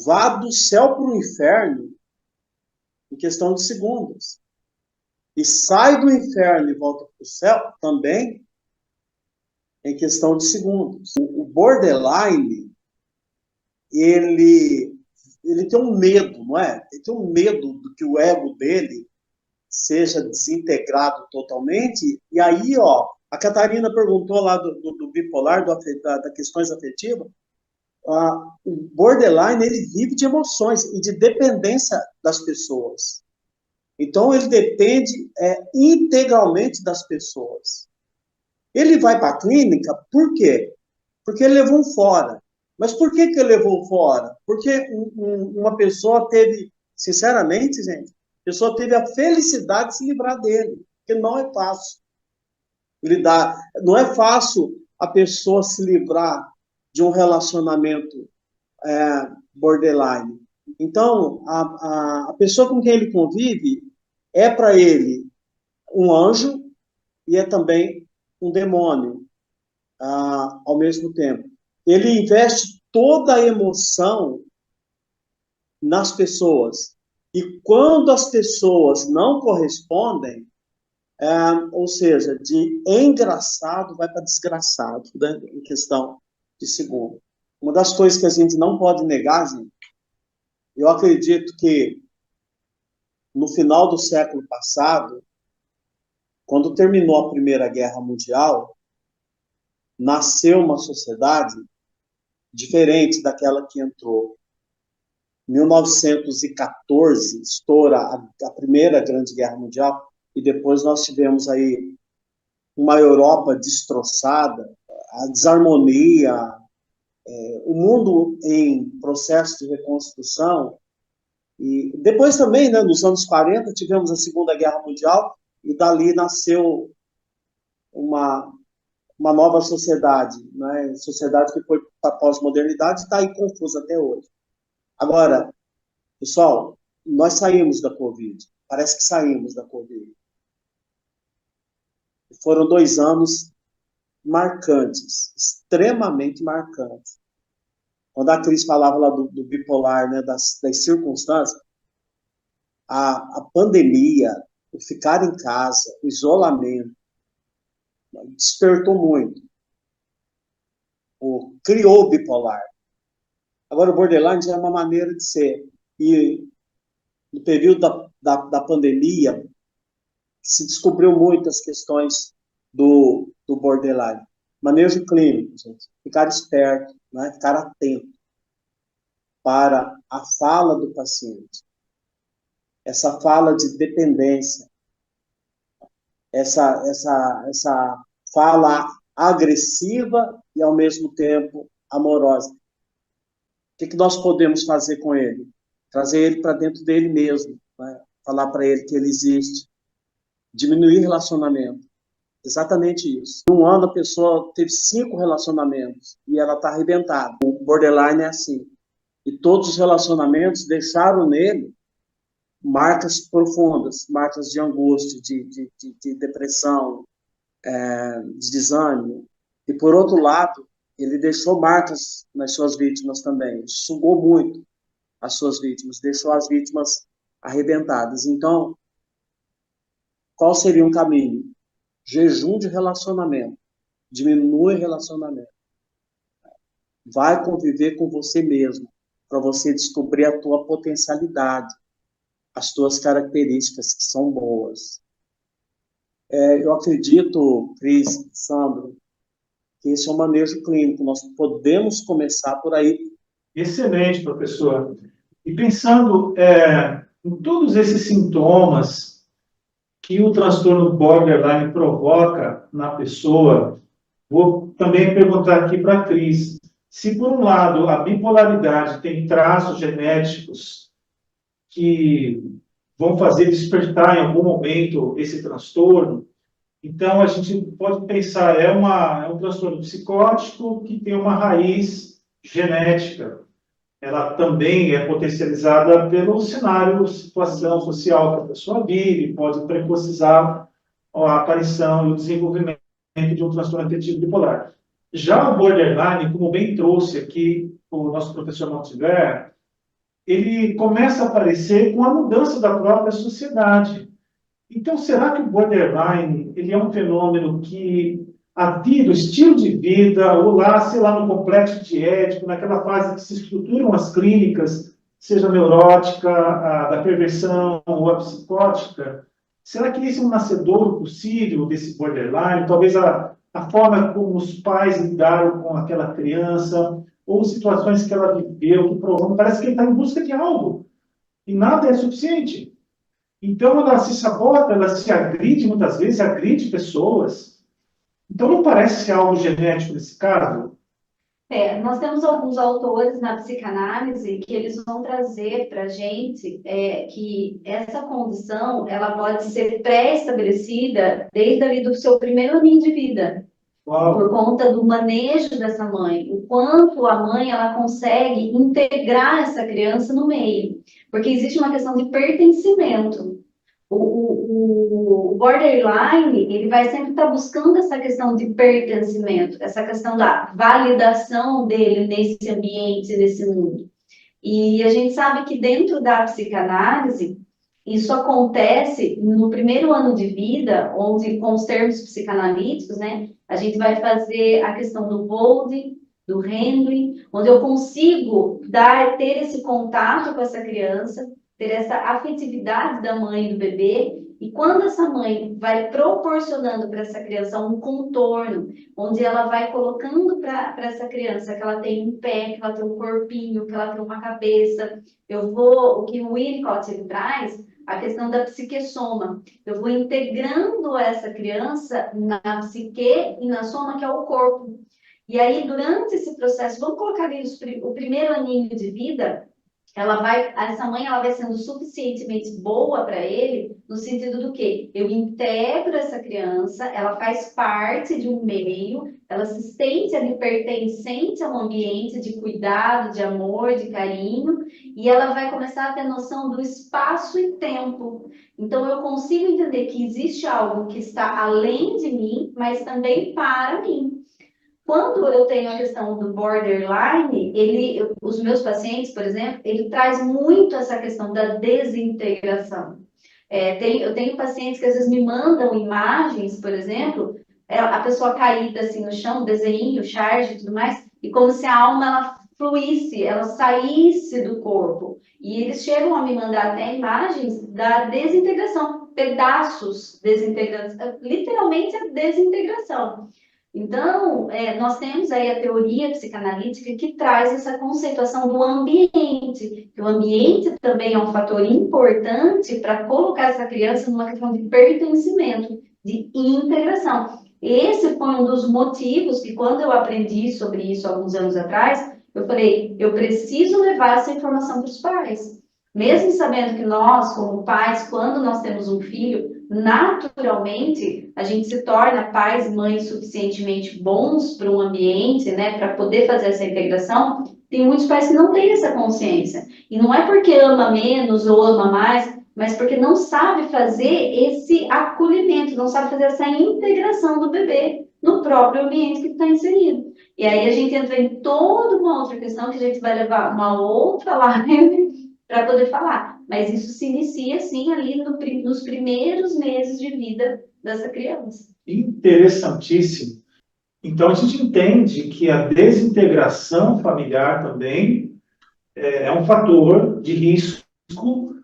vá do céu para o inferno em questão de segundos. E sai do inferno e volta para o céu também em questão de segundos. O borderline, ele tem um medo, não é? Ele tem um medo do que o ego dele seja desintegrado totalmente. E aí, ó, a Catarina perguntou lá do bipolar, da questões afetivas. O borderline, ele vive de emoções e de dependência das pessoas. Então, ele depende integralmente das pessoas. Ele vai para a clínica, por quê? Porque ele levou um fora. Mas por que ele levou fora? Porque uma pessoa teve, sinceramente, gente, a pessoa teve a felicidade de se livrar dele. Porque não é fácil lidar. Não é fácil a pessoa se livrar de um relacionamento borderline. Então, a pessoa com quem ele convive é para ele um anjo e é também um demônio ao mesmo tempo. Ele investe toda a emoção nas pessoas. E quando as pessoas não correspondem, ou seja, de engraçado vai para desgraçado, né, em questão de segundo. Uma das coisas que a gente não pode negar, gente, eu acredito que no final do século passado, quando terminou a Primeira Guerra Mundial, nasceu uma sociedade diferente daquela que entrou. Em 1914, estoura a Primeira Grande Guerra Mundial, e depois nós tivemos aí uma Europa destroçada, a desarmonia, o mundo em processo de reconstrução. E depois também, né, nos anos 40, tivemos a Segunda Guerra Mundial, e dali nasceu uma nova sociedade, né? Sociedade que foi para a pós-modernidade e está aí confusa até hoje. Agora, pessoal, nós saímos da Covid, parece que saímos da Covid. Foram 2 anos marcantes, extremamente marcantes. Quando a Cris falava lá do bipolar, né, das circunstâncias, a pandemia, o ficar em casa, o isolamento, despertou muito. Criou o bipolar. Agora, o borderline já é uma maneira de ser. E no período da pandemia, se descobriu muitas questões do borderline. Manejo clínico, gente. Ficar esperto, né? Ficar atento para a fala do paciente. Essa fala de dependência, essa fala agressiva e, ao mesmo tempo, amorosa. O que nós podemos fazer com ele? Trazer ele para dentro dele mesmo, né? Falar para ele que ele existe, diminuir relacionamento. Exatamente isso. Em um ano, a pessoa teve 5 relacionamentos e ela está arrebentada. O borderline é assim. E todos os relacionamentos deixaram nele marcas profundas, marcas de angústia, de depressão, de desânimo. E, por outro lado, ele deixou marcas nas suas vítimas também, sugou muito as suas vítimas, deixou as vítimas arrebentadas. Então, qual seria um caminho? Jejum de relacionamento. Diminui relacionamento. Vai conviver com você mesmo, para você descobrir a tua potencialidade, as tuas características que são boas. Eu acredito, Cris, Sandro, que esse é um manejo clínico. Nós podemos começar por aí. Excelente, professor. E pensando em todos esses sintomas que o transtorno borderline provoca na pessoa, vou também perguntar aqui para a Cris, se por um lado a bipolaridade tem traços genéticos que vão fazer despertar em algum momento esse transtorno, então a gente pode pensar, é um transtorno psicótico que tem uma raiz genética. Ela também é potencializada pelo cenário, situação social que a pessoa vive, pode precocizar a aparição e o desenvolvimento de um transtorno afetivo bipolar. Já o borderline, como bem trouxe aqui o nosso professor Montiver, ele começa a aparecer com a mudança da própria sociedade. Então, será que o borderline ele é um fenômeno que a vida, o estilo de vida, ou lá, sei lá, no complexo de Édipo, naquela fase que se estruturam as clínicas, seja a neurótica, da perversão ou a psicótica, será que esse é um nascedouro possível desse borderline? Talvez a forma como os pais lidaram com aquela criança, ou situações que ela viveu, que provam, parece que ele está em busca de algo, e nada é suficiente. Então, ela se sabota, ela se agride, muitas vezes, agride pessoas. Então, não parece ser algo genético nesse caso? Nós temos alguns autores na psicanálise que eles vão trazer para a gente que essa condição ela pode ser pré-estabelecida desde ali do seu primeiro aninho de vida. Uau. Por conta do manejo dessa mãe, o quanto a mãe ela consegue integrar essa criança no meio, porque existe uma questão de pertencimento. O borderline, ele vai sempre estar buscando essa questão de pertencimento, essa questão da validação dele nesse ambiente, nesse mundo. E a gente sabe que dentro da psicanálise, isso acontece no primeiro ano de vida, onde, com os termos psicanalíticos, né, a gente vai fazer a questão do Bowlby, do Handling, onde eu consigo ter esse contato com essa criança, ter essa afetividade da mãe e do bebê, e quando essa mãe vai proporcionando para essa criança um contorno, onde ela vai colocando para essa criança que ela tem um pé, que ela tem um corpinho, que ela tem uma cabeça, o que o Winnicott ele traz, a questão da psiquessoma. Eu vou integrando essa criança na psique e na soma, que é o corpo. E aí, durante esse processo, vamos colocar ali o primeiro aninho de vida, essa mãe ela vai sendo suficientemente boa para ele, no sentido do quê? Eu integro essa criança, ela faz parte de um meio, ela se sente ali pertencente a um ambiente de cuidado, de amor, de carinho, e ela vai começar a ter noção do espaço e tempo. Então, eu consigo entender que existe algo que está além de mim, mas também para mim. Quando eu tenho a questão do borderline, os meus pacientes, por exemplo, ele traz muito essa questão da desintegração. Eu tenho pacientes que às vezes me mandam imagens, por exemplo, a pessoa caída assim no chão, desenho, charge e tudo mais, e como se a alma ela fluísse, ela saísse do corpo. E eles chegam a me mandar até imagens da desintegração, pedaços desintegrados, literalmente a desintegração. Então, nós temos aí a teoria psicanalítica que traz essa conceituação do ambiente, que o ambiente também é um fator importante para colocar essa criança numa questão de pertencimento, de integração. Esse foi um dos motivos que, quando eu aprendi sobre isso alguns anos atrás, eu falei, eu preciso levar essa informação para os pais. Mesmo sabendo que nós, como pais, quando nós temos um filho, naturalmente, a gente se torna pais e mães suficientemente bons para um ambiente, né, para poder fazer essa integração. Tem muitos pais que não têm essa consciência. E não é porque ama menos ou ama mais, mas porque não sabe fazer esse acolhimento, não sabe fazer essa integração do bebê no próprio ambiente que está inserido. E aí a gente entra em toda uma outra questão que a gente vai levar uma outra live para poder falar. Mas isso se inicia, sim, ali nos primeiros meses de vida dessa criança. Interessantíssimo. Então, a gente entende que a desintegração familiar também é um fator de risco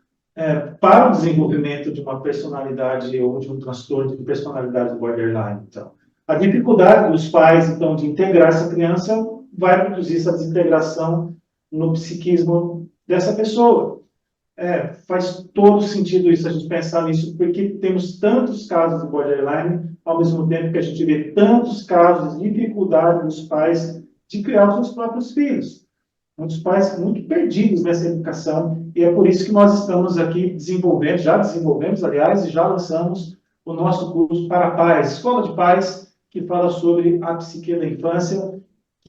para o desenvolvimento de uma personalidade ou de um transtorno de personalidade borderline. Então, a dificuldade dos pais, então, de integrar essa criança vai produzir essa desintegração no psiquismo dessa pessoa. Faz todo sentido isso, a gente pensar nisso, porque temos tantos casos de borderline, ao mesmo tempo que a gente vê tantos casos de dificuldade dos pais de criar os seus próprios filhos. Muitos pais muito perdidos nessa educação, e é por isso que nós estamos aqui desenvolvendo, já desenvolvemos, aliás, e já lançamos o nosso curso para pais, Escola de Pais, que fala sobre a psique da infância,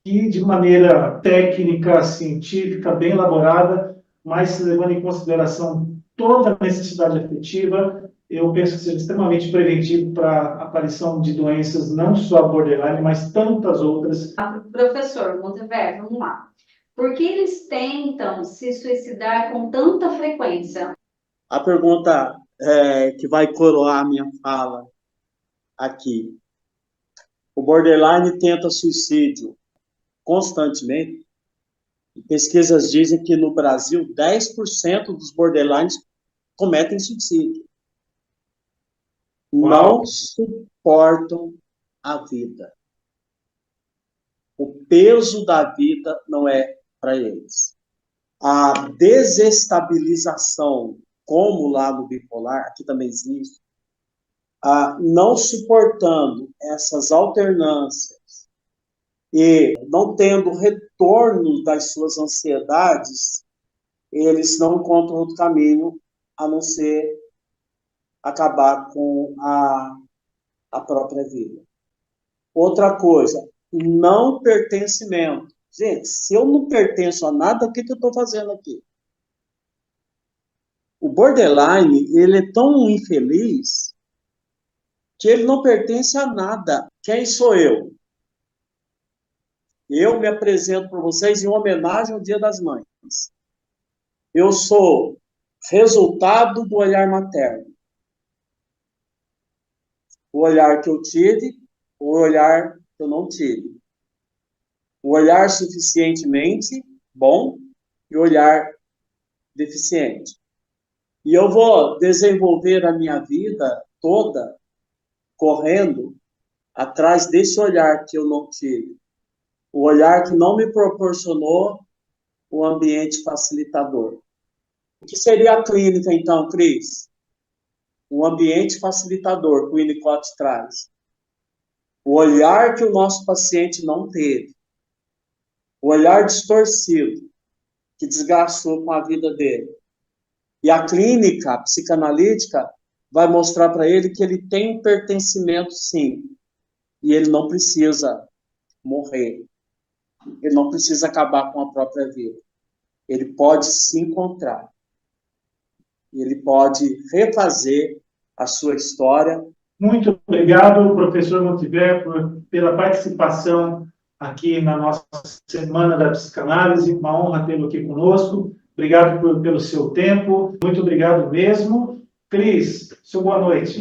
e de maneira técnica, científica, bem elaborada, mas levando em consideração toda a necessidade afetiva, eu penso que seja extremamente preventivo para a aparição de doenças, não só borderline, mas tantas outras. Professor Montever, vamos lá. Por que eles tentam se suicidar com tanta frequência? A pergunta que vai coroar a minha fala aqui. O borderline tenta suicídio constantemente. Pesquisas dizem que no Brasil 10% dos borderlines cometem suicídio. Uau. Não suportam a vida. O peso da vida não é para eles. A desestabilização, como lá no bipolar, aqui também existe, não suportando essas alternâncias e não tendo retorno das suas ansiedades, eles não encontram outro caminho a não ser acabar com a própria vida. Outra coisa, não pertencimento. Gente, se eu não pertenço a nada, o que eu estou fazendo aqui? O borderline, ele é tão infeliz que ele não pertence a nada. Quem sou eu? Eu me apresento para vocês em homenagem ao Dia das Mães. Eu sou resultado do olhar materno. O olhar que eu tive, o olhar que eu não tive. O olhar suficientemente bom e o olhar deficiente. E eu vou desenvolver a minha vida toda correndo atrás desse olhar que eu não tive. O olhar que não me proporcionou o ambiente facilitador. O que seria a clínica, então, Cris? Um ambiente facilitador que o Winnicott traz. O olhar que o nosso paciente não teve. O olhar distorcido que desgastou com a vida dele. E a clínica, a psicanalítica, vai mostrar para ele que ele tem um pertencimento, sim. E ele não precisa morrer. Ele não precisa acabar com a própria vida. Ele pode se encontrar. Ele pode refazer a sua história. Muito obrigado, professor Montever, pela participação aqui na nossa Semana da Psicanálise. Uma honra tê-lo aqui conosco. Obrigado pelo seu tempo. Muito obrigado mesmo. Cris, seu boa noite.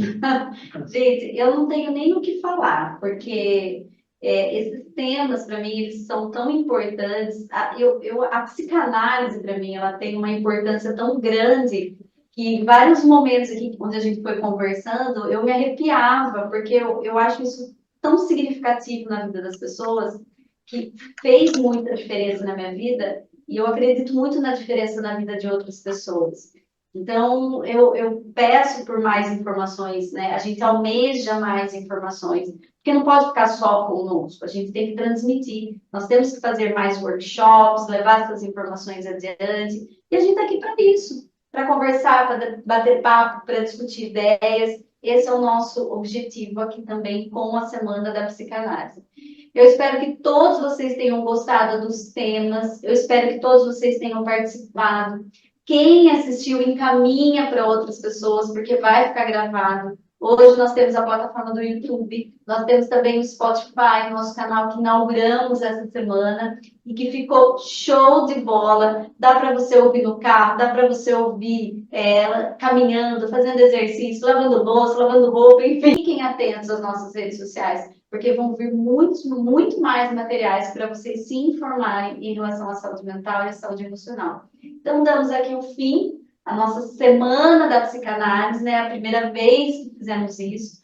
Gente, eu não tenho nem o que falar, porque esses temas, para mim, eles são tão importantes. A psicanálise, para mim, ela tem uma importância tão grande que em vários momentos aqui, onde a gente foi conversando, eu me arrepiava, porque eu acho isso tão significativo na vida das pessoas, que fez muita diferença na minha vida, e eu acredito muito na diferença na vida de outras pessoas. Então, eu peço por mais informações, né? A gente almeja mais informações, porque não pode ficar só conosco, a gente tem que transmitir. Nós temos que fazer mais workshops, levar essas informações adiante, e a gente está aqui para isso, para conversar, para bater papo, para discutir ideias. Esse é o nosso objetivo aqui também com a Semana da Psicanálise. Eu espero que todos vocês tenham gostado dos temas, eu espero que todos vocês tenham participado. Quem assistiu, encaminha para outras pessoas, porque vai ficar gravado. Hoje nós temos a plataforma do YouTube, nós temos também o Spotify, nosso canal que inauguramos essa semana e que ficou show de bola. Dá para você ouvir no carro, dá para você ouvir caminhando, fazendo exercício, lavando louça, lavando roupa, enfim. Fiquem atentos às nossas redes sociais, porque vão vir muito mais materiais para vocês se informarem em relação à saúde mental e à saúde emocional. Então, damos aqui o fim a nossa semana da psicanálise, né? A primeira vez que fizemos isso.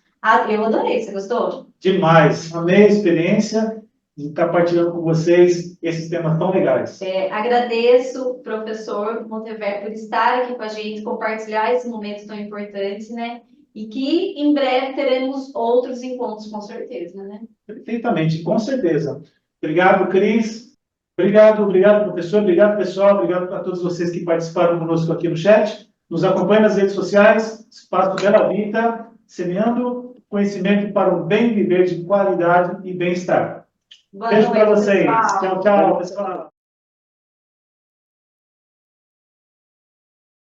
Eu adorei, você gostou? Demais, amei a experiência de estar partilhando com vocês esses temas tão legais. Agradeço, professor Montever, por estar aqui com a gente, compartilhar esse momento tão importante, né? E que em breve teremos outros encontros, com certeza, né? Perfeitamente, com certeza. Obrigado, Cris. Obrigado, professor. Obrigado, pessoal. Obrigado a todos vocês que participaram conosco aqui no chat. Nos acompanhe nas redes sociais, Espaço Bela Vita, semeando conhecimento para um bem viver de qualidade e bem-estar. Beijo para vocês. Pessoal. Tchau, tchau, pessoal.